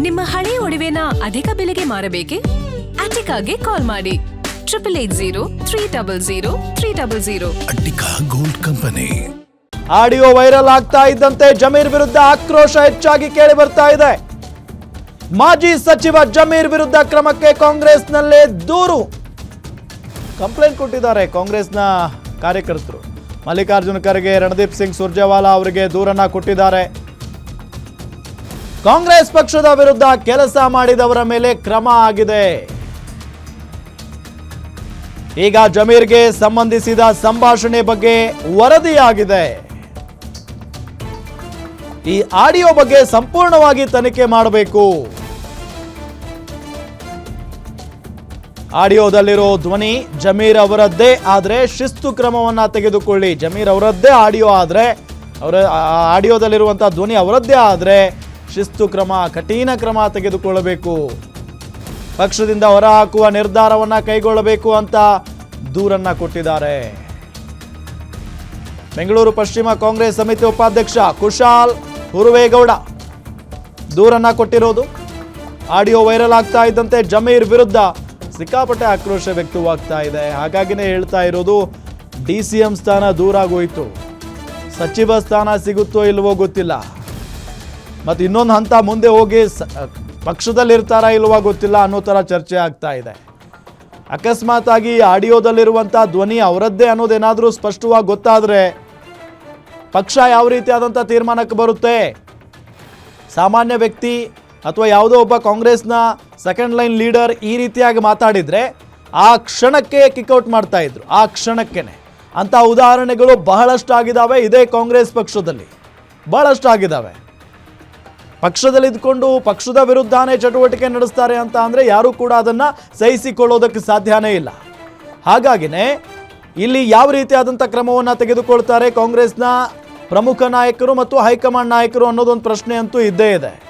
ನಿಮ್ಮ ಹಳೆಯ ಒಡವೆನ ಅಧಿಕ ಬೆಲೆಗೆ ಮಾರಬೇಕೆ? ಅಟಿಕಾಗೆ ಕಾಲ್ ಮಾಡಿ 8880 Attica gold company. Audio viral ಆಗ್ತಾ ಇದ್ದಂತೆ ಜಮೀರ್ ವಿರುದ್ಧ ಆಕ್ರೋಶ ಹೆಚ್ಚಾಗಿ ಕೇಳಿ ಬರ್ತಾ ಇದೆ. ಮಾಜಿ ಸಚಿವ ಜಮೀರ್ ವಿರುದ್ಧ ಕ್ರಮಕ್ಕೆ ಕಾಂಗ್ರೆಸ್ನಲ್ಲೇ ದೂರು. ಕಂಪ್ಲೇಂಟ್ ಕೊಟ್ಟಿದ್ದಾರೆ ಕಾಂಗ್ರೆಸ್ನ ಕಾರ್ಯಕರ್ತರು. ಮಲ್ಲಿಕಾರ್ಜುನ ಖರ್ಗೆ, ರಣದೀಪ್ ಸಿಂಗ್ ಸುರ್ಜೇವಾಲಾ ಅವರಿಗೆ ದೂರನ್ನ ಕೊಟ್ಟಿದ್ದಾರೆ. ಕಾಂಗ್ರೆಸ್ ಪಕ್ಷದ ವಿರುದ್ಧ ಕೆಲಸ ಮಾಡಿದವರ ಮೇಲೆ ಕ್ರಮ ಆಗಿದೆ. ಈಗ ಜಮೀರ್ಗೆ ಸಂಬಂಧಿಸಿದ ಸಂಭಾಷಣೆ ಬಗ್ಗೆ ವರದಿಯಾಗಿದೆ. ಈ ಆಡಿಯೋ ಬಗ್ಗೆ ಸಂಪೂರ್ಣವಾಗಿ ತನಿಖೆ ಮಾಡಬೇಕು. ಆಡಿಯೋದಲ್ಲಿರೋ ಧ್ವನಿ ಜಮೀರ್ ಅವರದ್ದೇ ಆದ್ರೆ ಶಿಸ್ತು ಕ್ರಮವನ್ನ ತೆಗೆದುಕೊಳ್ಳಿ. ಜಮೀರ್ ಅವರದ್ದೇ ಆಡಿಯೋ ಆದ್ರೆ, ಅವರ ಆಡಿಯೋದಲ್ಲಿರುವಂತಹ ಧ್ವನಿ ಅವರದ್ದೇ ಆದ್ರೆ ಶಿಸ್ತು ಕ್ರಮ, ಕಠಿಣ ಕ್ರಮ ತೆಗೆದುಕೊಳ್ಳಬೇಕು. ಪಕ್ಷದಿಂದ ಹೊರಹಾಕುವ ನಿರ್ಧಾರವನ್ನ ಕೈಗೊಳ್ಳಬೇಕು ಅಂತ ದೂರನ್ನ ಕೊಟ್ಟಿದ್ದಾರೆ. ಬೆಂಗಳೂರು ಪಶ್ಚಿಮ ಕಾಂಗ್ರೆಸ್ ಸಮಿತಿ ಉಪಾಧ್ಯಕ್ಷ ಕುಶಾಲ್ ಹುರುವೇಗೌಡ ದೂರನ್ನ ಕೊಟ್ಟಿರೋದು. ಆಡಿಯೋ ವೈರಲ್ ಆಗ್ತಾ ಇದ್ದಂತೆ ಜಮೀರ್ ವಿರುದ್ಧ ಸಿಕ್ಕಾಪಟ್ಟೆ ಆಕ್ರೋಶ ವ್ಯಕ್ತವಾಗ್ತಾ ಇದೆ. ಹಾಗಾಗಿನೇ ಹೇಳ್ತಾ ಇರೋದು, DCM ಸ್ಥಾನ ದೂರ ಆಗೋಯ್ತು, ಸಚಿವ ಸ್ಥಾನ ಸಿಗುತ್ತೋ ಇಲ್ವೋ ಗೊತ್ತಿಲ್ಲ, ಮತ್ತು ಇನ್ನೊಂದು ಹಂತ ಮುಂದೆ ಹೋಗಿ ಪಕ್ಷದಲ್ಲಿರ್ತಾರಾ ಇಲ್ವಾ ಗೊತ್ತಿಲ್ಲ ಅನ್ನೋ ಥರ ಚರ್ಚೆ ಆಗ್ತಾ ಇದೆ. ಅಕಸ್ಮಾತ್ ಆಗಿ ಆಡಿಯೋದಲ್ಲಿರುವಂಥ ಧ್ವನಿ ಅವರದ್ದೇ ಅನ್ನೋದೇನಾದರೂ ಸ್ಪಷ್ಟವಾಗಿ ಗೊತ್ತಾದರೆ ಪಕ್ಷ ಯಾವ ರೀತಿಯಾದಂಥ ತೀರ್ಮಾನಕ್ಕೆ ಬರುತ್ತೆ? ಸಾಮಾನ್ಯ ವ್ಯಕ್ತಿ ಅಥವಾ ಯಾವುದೋ ಒಬ್ಬ ಕಾಂಗ್ರೆಸ್ನ ಸೆಕೆಂಡ್ ಲೈನ್ ಲೀಡರ್ ಈ ರೀತಿಯಾಗಿ ಮಾತಾಡಿದರೆ ಆ ಕ್ಷಣಕ್ಕೆ ಕಿಕ್ಔಟ್ ಮಾಡ್ತಾ ಇದ್ರು. ಆ ಕ್ಷಣಕ್ಕೇನೆ ಅಂಥ ಉದಾಹರಣೆಗಳು ಬಹಳಷ್ಟು ಆಗಿದ್ದಾವೆ. ಇದೇ ಕಾಂಗ್ರೆಸ್ ಪಕ್ಷದಲ್ಲಿ ಬಹಳಷ್ಟು ಆಗಿದ್ದಾವೆ. ಪಕ್ಷದಲ್ಲಿ ಇದ್ಕೊಂಡು ಪಕ್ಷದ ವಿರುದ್ಧನೇ ಚಟುವಟಿಕೆ ನಡೆಸ್ತಾರೆ ಅಂತ ಅಂದರೆ ಯಾರೂ ಕೂಡ ಅದನ್ನು ಸಹಿಸಿಕೊಳ್ಳೋದಕ್ಕೆ ಸಾಧ್ಯನೇ ಇಲ್ಲ. ಹಾಗಾಗಿನೇ ಇಲ್ಲಿ ಯಾವ ರೀತಿಯಾದಂಥ ಕ್ರಮವನ್ನು ತೆಗೆದುಕೊಳ್ತಾರೆ ಕಾಂಗ್ರೆಸ್ನ ಪ್ರಮುಖ ನಾಯಕರು ಮತ್ತು ಹೈಕಮಾಂಡ್ ನಾಯಕರು ಅನ್ನೋದೊಂದು ಪ್ರಶ್ನೆ ಅಂತೂ ಇದ್ದೇ ಇದೆ.